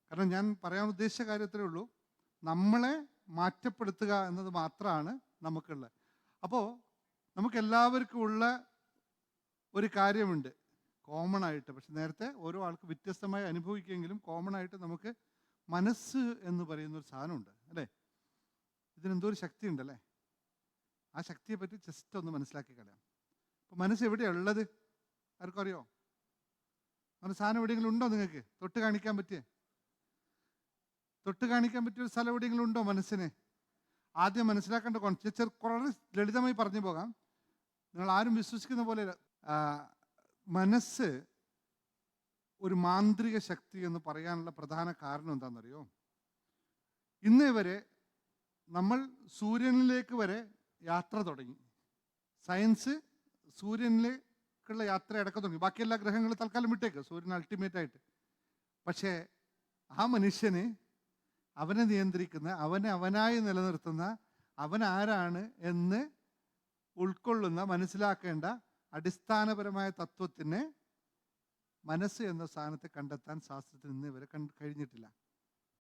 കാരണം ഞാൻ പറയാൻ ഉദ്ദേശിച്ച കാര്യത്തിലേ ഉള്ളൂ, നമ്മളെ മാറ്റപ്പെടുത്തുക എന്നത് മാത്രമാണ് നമുക്കുള്ളത്. അപ്പോൾ നമുക്കെല്ലാവർക്കും ഉള്ള ഒരു കാര്യമുണ്ട് കോമൺ ആയിട്ട്, പക്ഷെ നേരത്തെ ഓരോ ആൾക്ക് വ്യത്യസ്തമായി അനുഭവിക്കുമെങ്കിലും കോമൺ ആയിട്ട് നമുക്ക് മനസ്സ് എന്ന് പറയുന്ന ഒരു സാധനമുണ്ട് അല്ലേ? ഇതിനെന്തോ ഒരു ശക്തി ഉണ്ടല്ലേ? ആ ശക്തിയെ പറ്റി ജസ്റ്റ് ഒന്ന് മനസ്സിലാക്കി കളയാം. അപ്പം മനസ്സ് എവിടെയാണ് ഉള്ളത്? ആർക്കും അറിയോ? അങ്ങനെ സാധനം എവിടെയെങ്കിലും ഉണ്ടോ നിങ്ങൾക്ക് തൊട്ട് കാണിക്കാൻ പറ്റിയ ഒരു സ്ഥലം എവിടെയെങ്കിലും ഉണ്ടോ മനസ്സിന്? ആദ്യം മനസ്സിലാക്കേണ്ട വളരെ ലളിതമായി പറഞ്ഞു പോകാം. നിങ്ങൾ ആരും വിശ്വസിക്കുന്ന പോലെ മനസ്സ് ഒരു മാന്ത്രിക ശക്തി എന്ന് പറയാനുള്ള പ്രധാന കാരണം എന്താണെന്നറിയോ? ഇന്നേ വരെ നമ്മൾ സൂര്യനിലേക്ക് വരെ യാത്ര തുടങ്ങി. സയൻസ് സൂര്യനിലേക്കുള്ള യാത്ര അടക്കം തുടങ്ങി. ബാക്കി എല്ലാ ഗ്രഹങ്ങളും തൽക്കാലം വിട്ടേക്ക്, സൂര്യൻ അൾട്ടിമേറ്റ് ആയിട്ട്. പക്ഷേ ആ മനുഷ്യന് അവനെ നിയന്ത്രിക്കുന്ന, അവനായി നിലനിർത്തുന്ന, അവൻ ആരാണ് എന്ന് ഉൾക്കൊള്ളുന്ന, മനസ്സിലാക്കേണ്ട അടിസ്ഥാനപരമായ തത്വത്തിന് മനസ്സ് എന്ന സ്ഥാനത്തെ കണ്ടെത്താൻ ശാസ്ത്രത്തിന് ഇന്ന് വരെ കഴിഞ്ഞിട്ടില്ല.